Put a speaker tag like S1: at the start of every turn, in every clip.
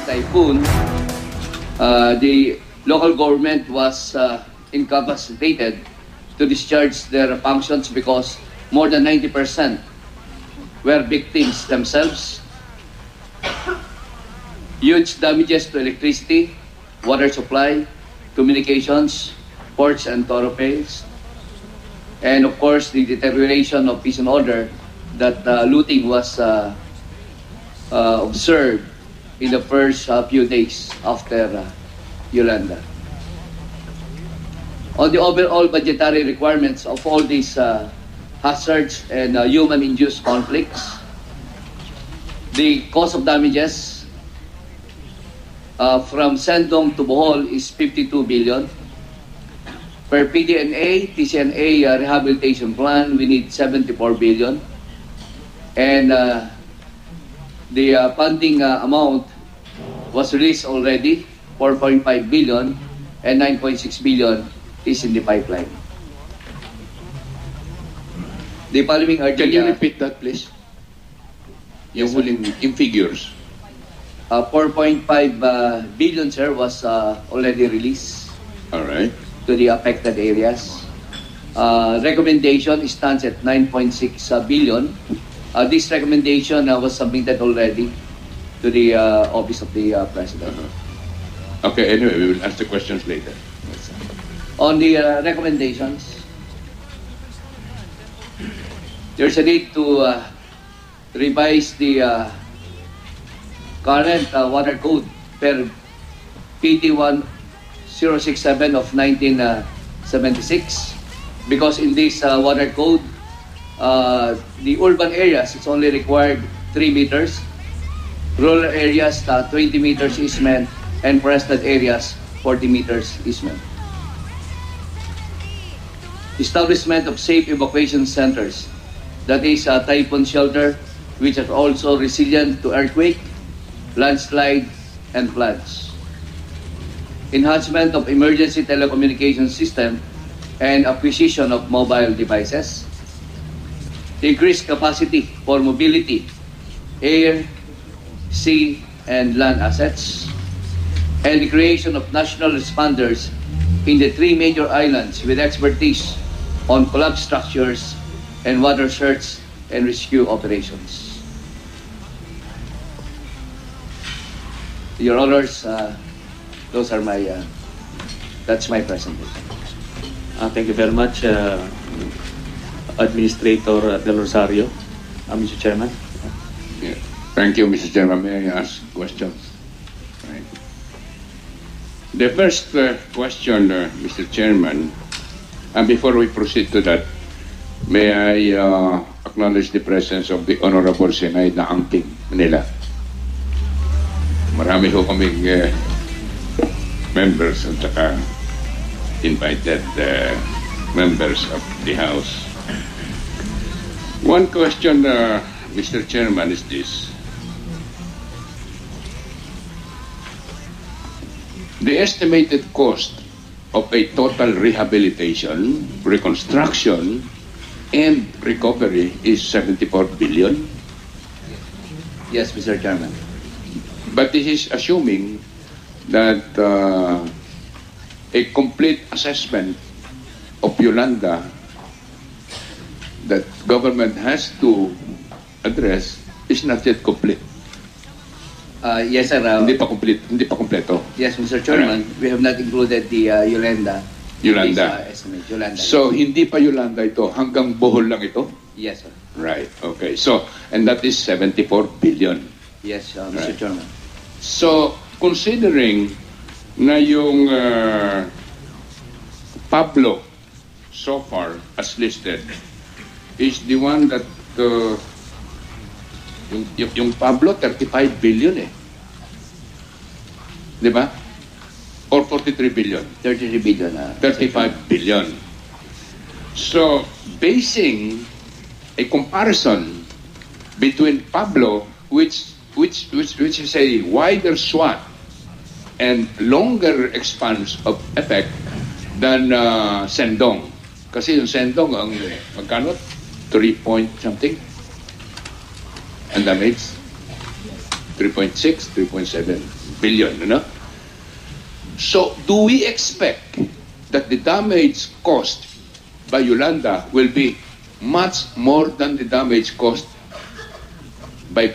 S1: the typhoon, the local government was incapacitated to discharge their functions because more than 90% were victims themselves. Huge damages to electricity, water supply, communications, ports and thoroughfares, and of course the deterioration of peace and order that looting was observed in the first few days after Yolanda. On the overall budgetary requirements of all these hazards and human-induced conflicts, the cost of damages from Sendong to Bohol is 52 billion. Per PDNA, TCNA rehabilitation plan, we need 74 billion. And the funding amount was released already, 4.5 billion, and 9.6 billion is in the pipeline. The following are
S2: Can you repeat that, please?
S1: Yes,
S2: in figures.
S1: 4.5 billion, sir, was already released.
S2: All right.
S1: To the affected areas. Recommendation stands at 9.6 billion. This recommendation was submitted already to the Office of the President.
S2: Okay, anyway, we will ask the questions later.
S1: On the recommendations, there's a need to revise the current water code per PD 1067 of 1976, because in this water code, the urban areas, it's only required 3 meters, rural areas 20 meters easement, and forested areas 40 meters easement. Establishment of safe evacuation centers, that is a typhoon shelter, which are also resilient to earthquake, landslide, and floods. Enhancement of emergency telecommunication system and acquisition of mobile devices. Increased capacity for mobility, air, sea, and land assets. And the creation of national responders in the 3 major islands with expertise on collapsed structures and water search and rescue operations. Your Honors, those are my, that's my presentation.
S3: Thank you very much, Administrator Del Rosario. Mr. Chairman.
S2: Yeah. Thank you, Mr. Chairman. May I ask questions? Right. The first question, Mr. Chairman, and before we proceed to that, may I acknowledge the presence of the Honorable Zenaida Angking Manila. Marami ho kaming members at saka invited members of the House. One question, Mr. Chairman, is this. The estimated cost of a total rehabilitation, reconstruction, and recovery is 74 billion.
S1: Yes, Mr. Chairman.
S2: But this is assuming that a complete assessment of Yolanda that government has to address is not yet complete.
S1: Yes, sir.
S2: Hindi pa kompleto.
S1: Yes, Mr. Chairman, we have not included the Yolanda.
S2: Yolanda.
S1: Estimate, Yolanda.
S2: So, hindi pa Yolanda ito, hanggang Bohol lang ito?
S1: Yes, sir.
S2: Right, okay. So, and that is 74 billion.
S1: Yes, Mr.
S2: Right.
S1: Chairman.
S2: So, considering na yung Pablo so far as listed is the one that yung Pablo 35 billion eh. Di ba? Or 43 billion?
S1: 33 billion.
S2: 35 billion. So, basing a comparison between Pablo, which is a wider swath and longer expanse of effect than Sendong. Kasi yung Sendong ang magkano? 3 point something? And damage? 3.6, 3.7 billion, So, do we expect that the damage caused by Yolanda will be much more than the damage caused by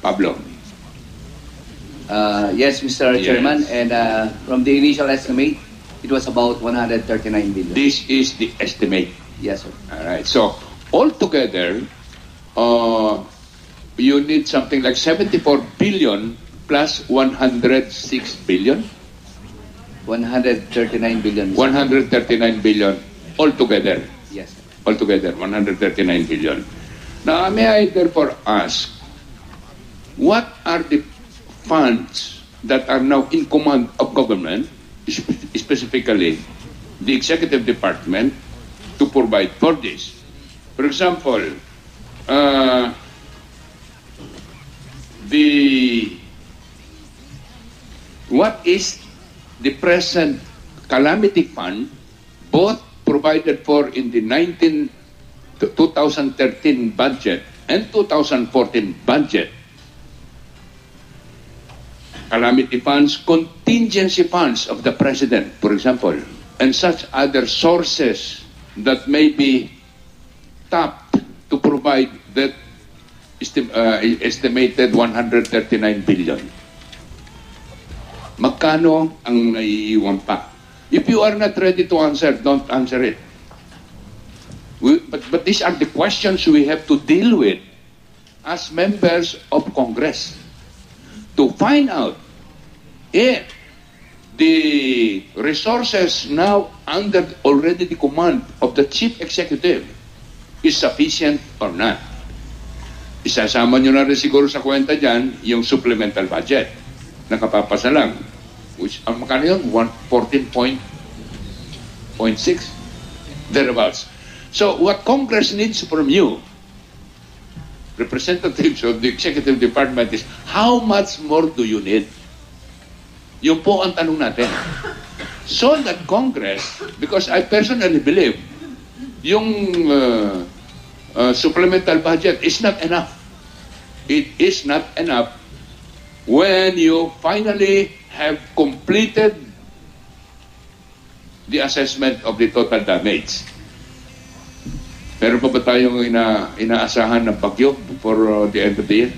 S2: Pablo?
S1: Yes, Mr.
S2: Yes.
S1: Chairman, and from the initial estimate, it was about 139 billion.
S2: This is the estimate.
S1: Yes, sir.
S2: All right. So, altogether, you need something like 74 billion plus 106 billion?
S1: 139 billion.
S2: 139 billion altogether.
S1: Yes, sir.
S2: Altogether, 139 billion. Now, may I therefore ask, what are the funds that are now in command of government, specifically the executive department, to provide for this? For example, what is the present calamity fund, both provided for in the 2013 budget and 2014 budget? Calamity funds, contingency funds of the President, for example, and such other sources that may be tapped to provide that estimated 139 billion. Magkano ang naiiwan pa? If you are not ready to answer, don't answer it. But these are the questions we have to deal with as members of Congress to find out if the resources now under already the command of the Chief Executive is sufficient or not. Isasama nyo na rin siguro sa kwenta dyan yung supplemental budget. Nakapapasa lang. Which, ang makano yun? 14.6? Thereabouts. So, what Congress needs from you, representatives of the Executive Department, is how much more do you need? Yung po ang tanong natin. So that Congress, because I personally believe, yung supplemental budget is not enough. It is not enough when you finally have completed the assessment of the total damage. Meron pa ba tayong inaasahan ng bagyo for the end of the year?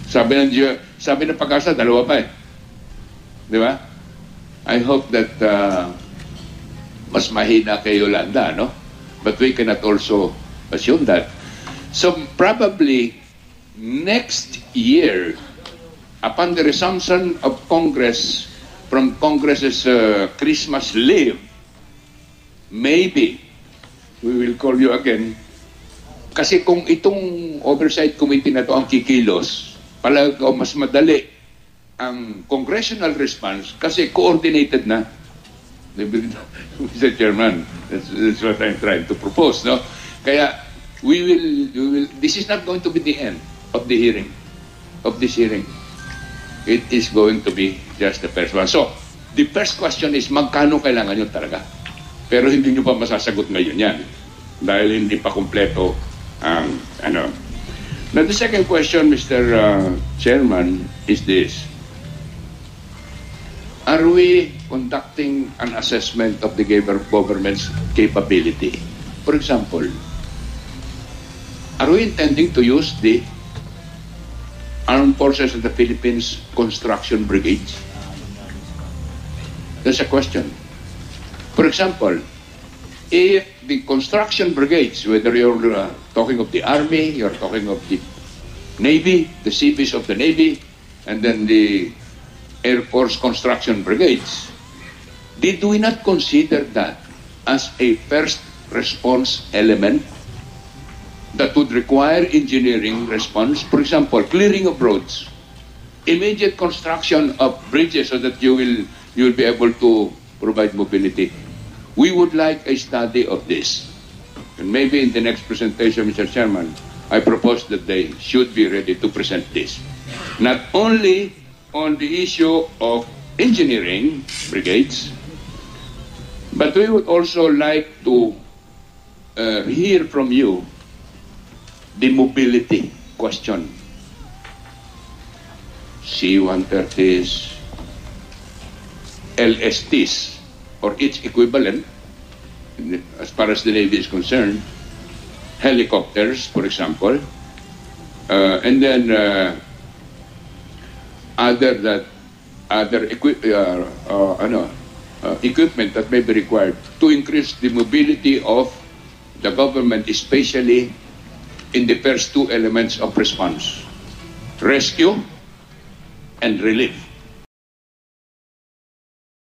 S2: Sabi ng Pag-asa, dalawa pa eh. Di ba? I hope that mas mahina kay Yolanda, no? But we cannot also assume that. So probably next year, upon the resumption of Congress from Congress's Christmas leave, maybe we will call you again. Kasi kung itong oversight committee na to ang kikilos, palagaw mas madali ang congressional response kasi coordinated na. Mr. Chairman, that's what I'm trying to propose, no? Kaya we will this is not going to be the end of the hearing, of this hearing. It is going to be just the first one. So, the first question is magkano kailangan nyo talaga? Pero hindi nyo pa masasagot ngayon yan dahil hindi pa kumpleto ang Now, the second question, Mr. Chairman, is this. Are we conducting an assessment of the government's capability? For example, are we intending to use the Armed Forces of the Philippines construction brigades? That's a question. For example, if the construction brigades, whether you're talking of the Army, you're talking of the Navy, the CBs of the Navy, and then the Air Force construction brigades, did we not consider that as a first response element that would require engineering response? For example, clearing of roads, immediate construction of bridges so that you will be able to provide mobility. We would like a study of this. And maybe in the next presentation, Mr. Chairman, I propose that they should be ready to present this. Not only on the issue of engineering brigades, but we would also like to hear from you the mobility question. C-130s, LSTs, or its equivalent, as far as the Navy is concerned, helicopters, for example, and then other equipment that may be required to increase the mobility of the government, especially in the first two elements of response: rescue and relief.